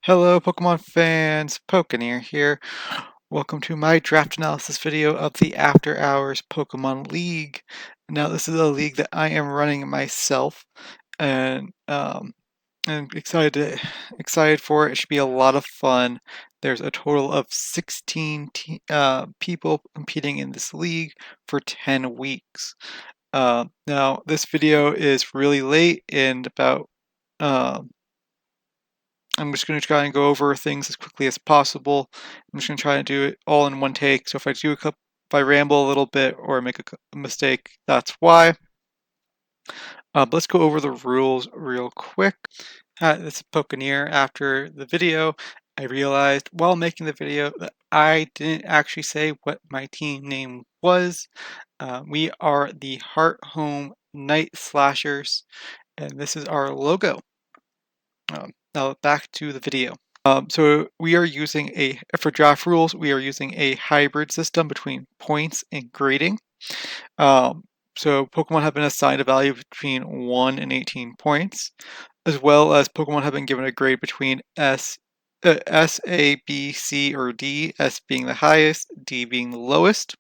Hello, Pokemon fans. Pokeneer here. Welcome to my draft analysis video of the After Hours Pokemon League. Now, this is a league that I am running myself, and I'm excited for it. It should be a lot of fun. There's a total of 16 people competing in this league for 10 weeks. Now, this video is really late and about. Um, I'm just going to try and go over things as quickly as possible. I'm just going to try and do it all in one take. So if I ramble a little bit or make a mistake, that's why. Let's go over the rules real quick. This is Pokeneer. After the video, I realized while making the video that I didn't actually say what my team name was. We are the Hearthome Night Slashers, and this is our logo. Now back to the video. So we are using for draft rules, we are using a hybrid system between points and grading. So Pokemon have been assigned a value between 1 and 18 points, as well as Pokemon have been given a grade between S, A, B, C, or D, S being the highest, D being the lowest.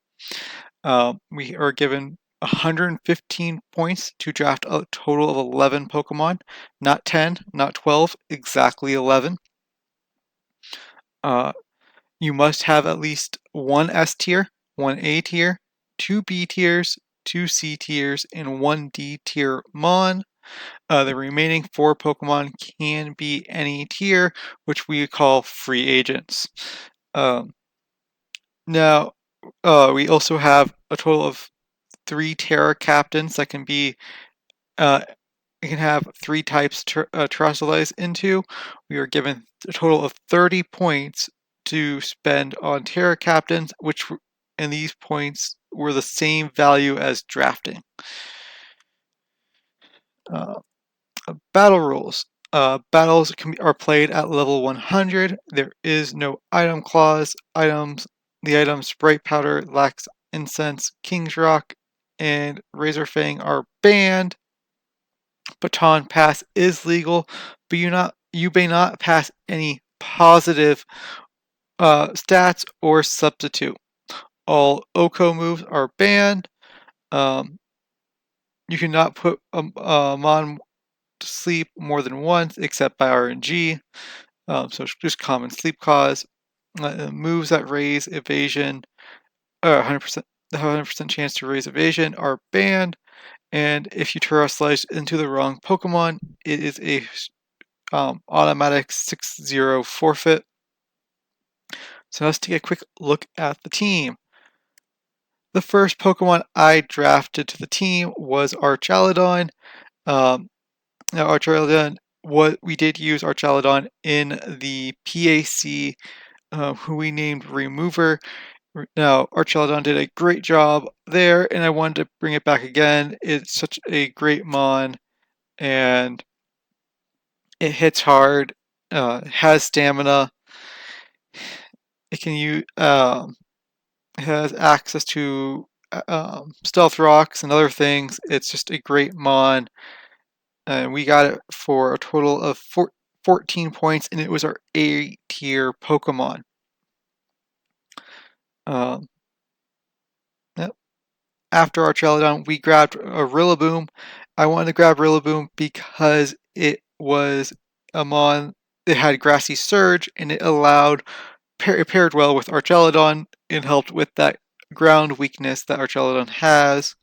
We are given 115 points to draft a total of 11 Pokemon, not 10, not 12, exactly 11. You must have at least one S tier, one A tier, two B tiers, two C tiers, and one D tier Mon. The remaining 4 Pokemon can be any tier, which we call free agents. Now, we also have a total of 3 Terra Captains that can be it can have 3 types terrestrialize into. We are given a total of 30 points to spend on Terra Captains, and these points were the same value as drafting. Battle rules. Battles are played at level 100. There is no item clause. The items Sprite Powder, Lax Incense, King's Rock, and Razor Fang are banned. Baton Pass is legal, but you may not pass any positive stats or substitute. All Oko moves are banned. You cannot put a Mon to sleep more than once, except by RNG. So just common sleep cause. Moves that raise evasion, 100% the 100% chance to raise evasion are banned. And if you terrestrialize into the wrong Pokemon, it is a automatic 6-0 forfeit. So let's take a quick look at the team. The first Pokemon I drafted to the team was Archaludon. Now Archaludon, we did use Archaludon in the PAC, who we named Remover. Now Archaludon did a great job there, and I wanted to bring it back again. It's such a great Mon, and it hits hard, has stamina. It can use has access to stealth rocks and other things. It's just a great Mon, and we got it for a total of 14 points, and it was our A tier Pokemon. Yep. After Archaludon, we grabbed a Rillaboom. I wanted to grab Rillaboom because it was a Mon that had Grassy Surge, and it paired well with Archaludon and helped with that ground weakness that Archaludon has,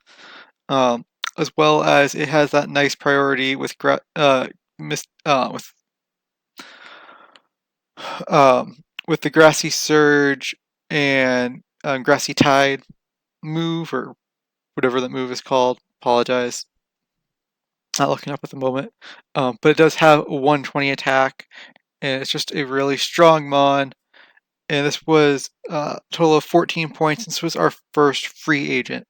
as well as it has that nice priority with the Grassy Surge and Grassy Tide move, or whatever that move is called. Apologize, not looking up at the moment. But it does have a 120 attack, and it's just a really strong Mon. And this was a total of 14 points. This was our first free agent.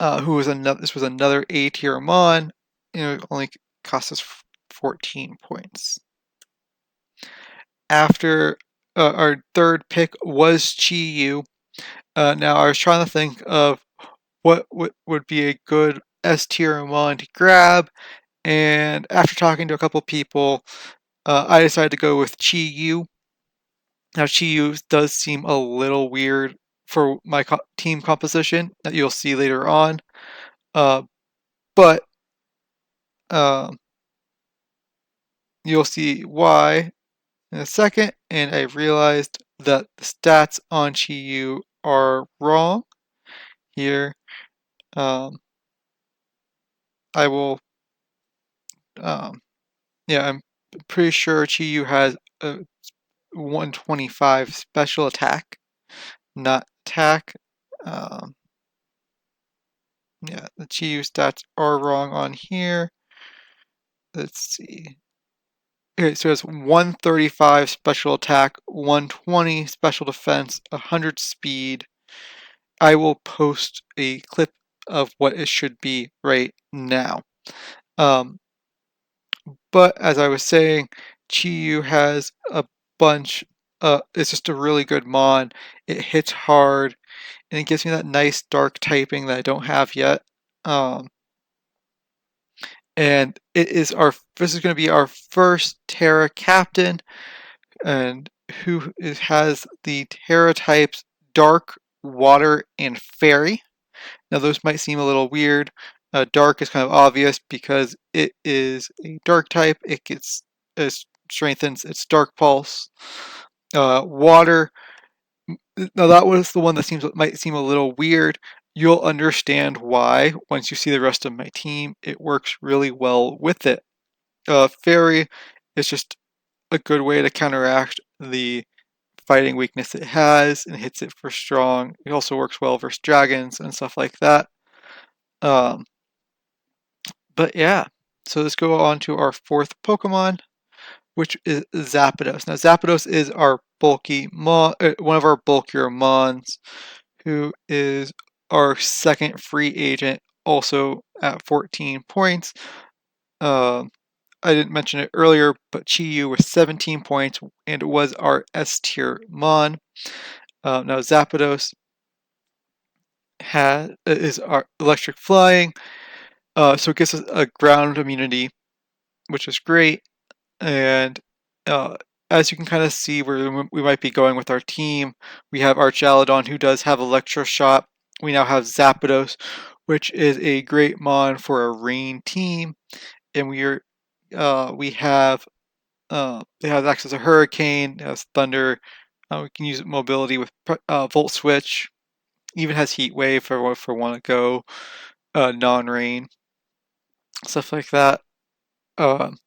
This was another A tier Mon. It only cost us 14 points. After our third pick was Chi-Yu. Now I was trying to think of what would be a good S tier Mon to grab, and after talking to a couple people, I decided to go with Chi Yu. Now, Chi Yu does seem a little weird for my team composition that you'll see later on, but you'll see why in a second, and I realized that the stats on Chi Yu are wrong here. I will, yeah, I'm pretty sure Chi Yu has a 125 special attack, not attack. Um, yeah, the Chi Yu stats are wrong on here. Let's see. Okay, so it's 135 special attack, 120 special defense, 100 speed. I will post a clip of what it should be right now. Um, but as I was saying, Chi-Yu has a bunch. It's just a really good mon. It hits hard, and it gives me that nice dark typing that I don't have yet. And it is our. This is going to be our first Terra captain, and who has the Terra types Dark, Water, and Fairy. Now those might seem a little weird. Dark is kind of obvious because it is a dark type. It strengthens its Dark Pulse. Water. Now that was the one that might seem a little weird. You'll understand why once you see the rest of my team. It works really well with it. Fairy is just a good way to counteract the fighting weakness it has and hits it for strong. It also works well versus dragons and stuff like that. But yeah, so let's go on to our fourth Pokemon, which is Zapdos. Now Zapdos is our bulky mon, one of our bulkier mons, who is our second free agent, also at 14 points. I didn't mention it earlier, but Chi-Yu was 17 points, and it was our S tier mon. Now Zapdos is our electric flying, so it gives us a ground immunity, which is great. And as you can kind of see where we might be going with our team, we have Archaludon, who does have Electroshock. We now have Zapdos, which is a great mon for a rain team, and we have it has access to Hurricane, it has Thunder. We can use mobility with Volt Switch. Even has Heat Wave for want to go non-rain, stuff like that. And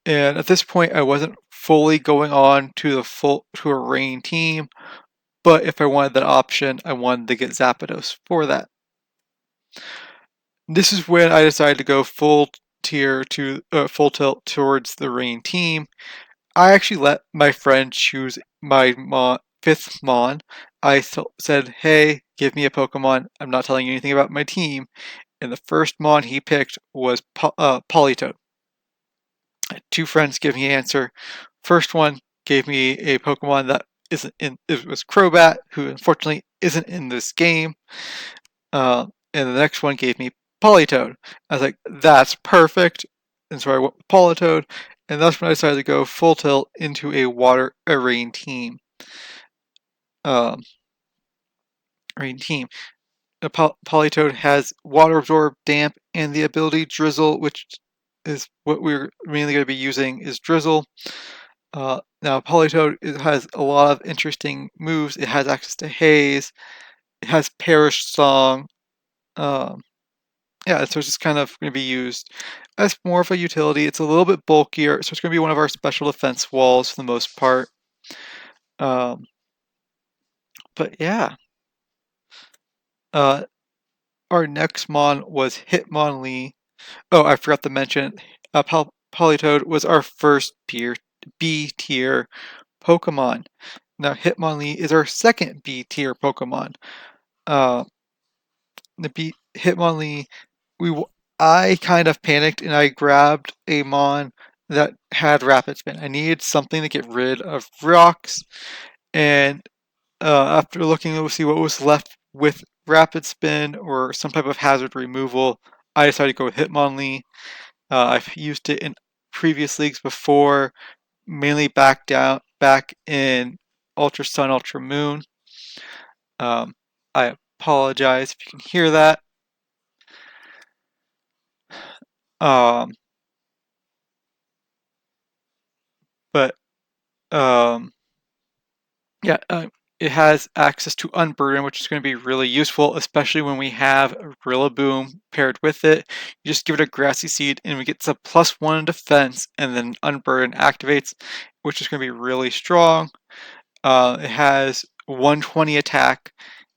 at this point, I wasn't fully going on to a rain team, but if I wanted that option, I wanted to get Zapdos for that. This is when I decided to go full tilt towards the rain team. I actually let my friend choose my fifth mon. I said, "Hey, give me a Pokemon. I'm not telling you anything about my team." And the first mon he picked was Politoed. Two friends give me an answer. First one gave me a Pokemon that isn't in. It was Crobat, who unfortunately isn't in this game. And the next one gave me Politoed. I was like, that's perfect. And so I went with Politoed, and that's when I decided to go full tilt into a rain team. Rain team. Politoed has Water Absorb, Damp, and the ability Drizzle, which is what we're mainly going to be using is Drizzle. Now Politoed has a lot of interesting moves. It has access to Haze. It has Perish Song. Yeah, so it's just kind of going to be used as more of a utility. It's a little bit bulkier, so it's going to be one of our special defense walls for the most part. But yeah. Our next mon was Hitmonlee. Oh, I forgot to mention, Politoed was our first B tier Pokemon. Now Hitmonlee is our second B tier Pokemon. Hitmonlee, I kind of panicked and I grabbed a mon that had Rapid Spin. I needed something to get rid of rocks, and after looking to see what was left with Rapid Spin or some type of hazard removal, I decided to go with Hitmonlee. I've used it in previous leagues before, mainly back in Ultra Sun, Ultra Moon. I apologize if you can hear that. But yeah, it has access to Unburden, which is going to be really useful, especially when we have Rillaboom paired with it. You just give it a Grassy Seed, and we get a +1 defense, and then Unburden activates, which is going to be really strong. It has 120 attack.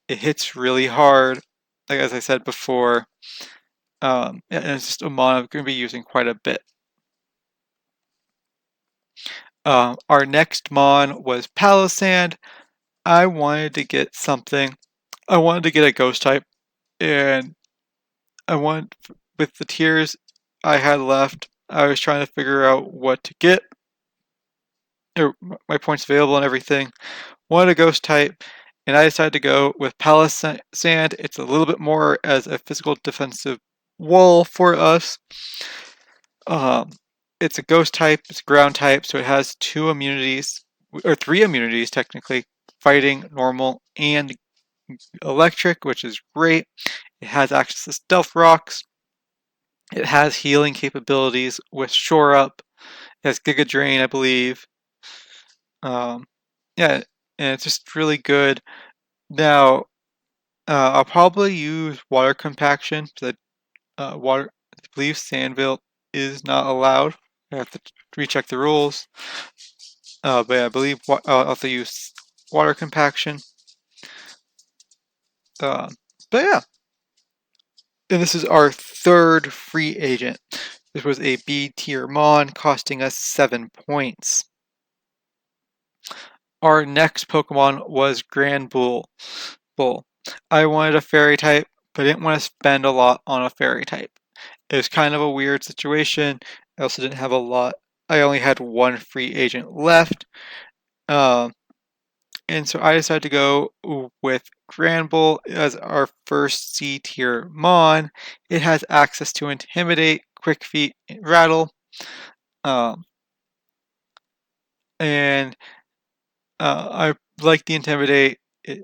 It hits really hard, like as I said before. And it's just a mon I'm going to be using quite a bit. Our next mon was Palisand. I wanted to get something. I wanted to get a ghost type, and I want with the tiers I had left, I was trying to figure out what to get, or my points available and everything. Wanted a ghost type, and I decided to go with Palisand. It's a little bit more as a physical defensive wall for us. It's a ghost type, it's a ground type, so it has 2 immunities, or 3 immunities technically, fighting, normal, and electric, which is great. It has access to stealth rocks. It has healing capabilities with Shore Up. It has Giga Drain, I believe. Yeah, and it's just really good. Now, I'll probably use Water Compaction, because I believe Sandville is not allowed. I have to recheck the rules. But yeah, I believe I'll have to use Water Compaction. But yeah. And this is our 3rd free agent. This was a B tier mon costing us 7 points. Our next Pokemon was Granbull. I wanted a fairy type, but I didn't want to spend a lot on a fairy type. It was kind of a weird situation. I also didn't have a lot. I only had 1 free agent left. And so I decided to go with Granbull as our first C tier mon. It has access to Intimidate, Quick Feet, and Rattle. And I like the Intimidate. It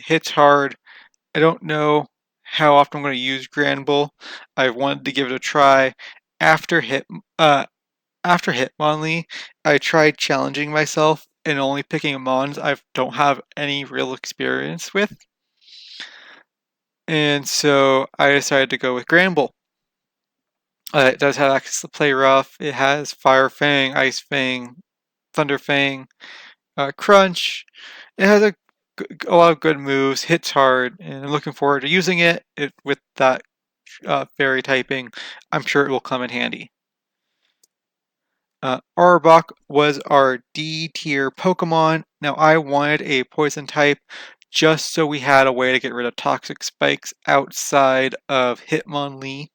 hits hard. I don't know how often I'm going to use Granbull. I wanted to give it a try. After Hitmonlee, I tried challenging myself and only picking mons I don't have any real experience with. And so I decided to go with Granbull. It does have access to Play Rough. It has Fire Fang, Ice Fang, Thunder Fang, Crunch. It has a lot of good moves, hits hard, and I'm looking forward to using it with that fairy typing. I'm sure it will come in handy. Arbok was our D tier Pokemon. Now I wanted a poison type just so we had a way to get rid of toxic spikes outside of Hitmonlee.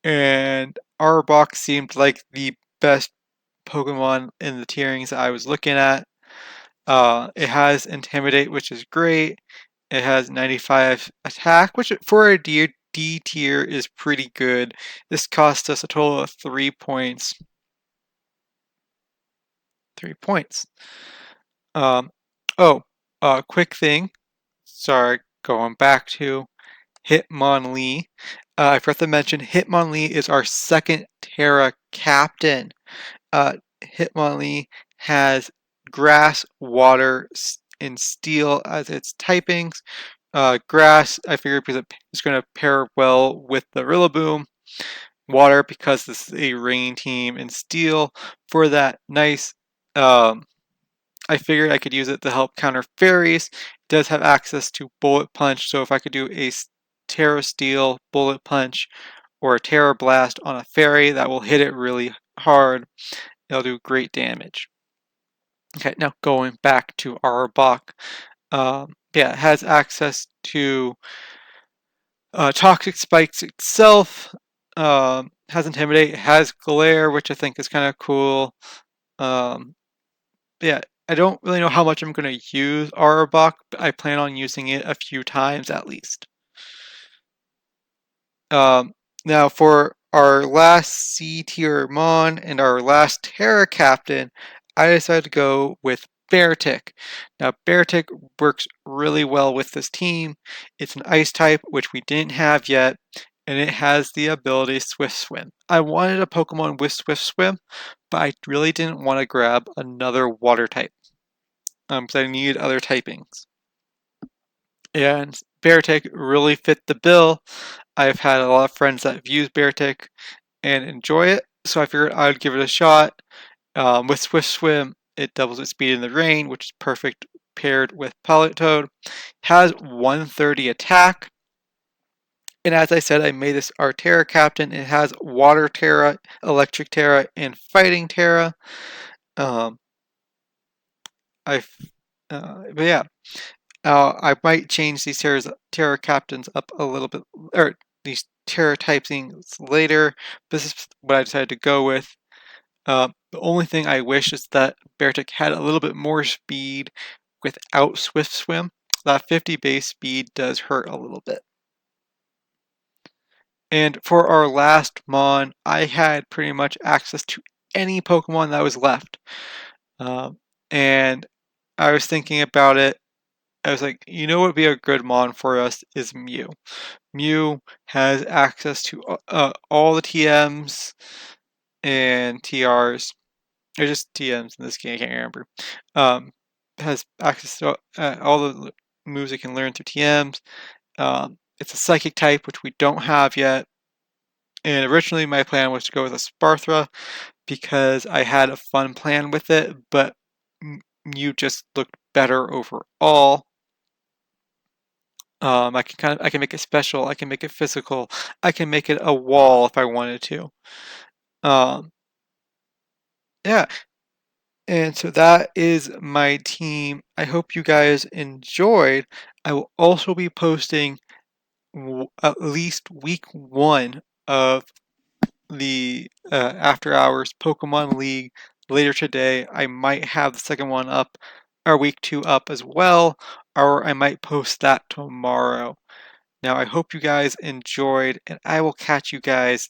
And Arbok seemed like the best Pokemon in the tierings I was looking at. It has Intimidate, which is great. It has 95 attack, which for a D tier is pretty good. This cost us a total of 3 points. 3 points. Quick thing. Sorry, going back to Hitmonlee. I forgot to mention Hitmonlee is our 2nd Terra captain. Hitmonlee has Grass, Water, and Steel as its typings. Grass, I figured because it's going to pair well with the Rillaboom. Water, because this is a rain team, and Steel for that nice. I figured I could use it to help counter fairies. It does have access to Bullet Punch, so if I could do a Terra Steel, Bullet Punch, or a Terra Blast on a fairy, that will hit it really hard. It'll do great damage. Okay, now going back to Arbok. Yeah, it has access to Toxic Spikes itself. Has Intimidate, has Glare, which I think is kind of cool. Yeah, I don't really know how much I'm going to use Arbok, but I plan on using it a few times at least. Now for our last C tier Mon and our last Terra Captain, I decided to go with Beartic. Now, Beartic works really well with this team. It's an ice type, which we didn't have yet, and it has the ability Swift Swim. I wanted a Pokemon with Swift Swim, but I really didn't want to grab another water type because I needed other typings. And Beartic really fit the bill. I've had a lot of friends that have used Beartic and enjoy it, so I figured I would give it a shot. With Swift Swim, it doubles its speed in the rain, which is perfect paired with Politoed. Has 130 attack, and as I said, I made this our Terra Captain. It has Water Terra, Electric Terra, and Fighting Terra. Um, I, but yeah, I might change these Terra Captains up a little bit, or these Terra typings later. This is what I decided to go with. The only thing I wish is that Beartic had a little bit more speed without Swift Swim. That 50 base speed does hurt a little bit. And for our last Mon, I had pretty much access to any Pokemon that was left. And I was thinking about it. I was like, you know what would be a good Mon for us is Mew. Mew has access to all the TMs and TRs. Or just TMs in this game, I can't remember. Has access to all the moves it can learn through TMs. It's a psychic type, which we don't have yet. And originally my plan was to go with a Sparthra because I had a fun plan with it, but Mew just looked better overall. I can make it special, I can make it physical, I can make it a wall if I wanted to. Yeah, and so that is my team. I hope you guys enjoyed. I will also be posting at least week 1 of the After Hours Pokemon League later today. I might have the second one up, or week 2 up as well, or I might post that tomorrow. Now, I hope you guys enjoyed, and I will catch you guys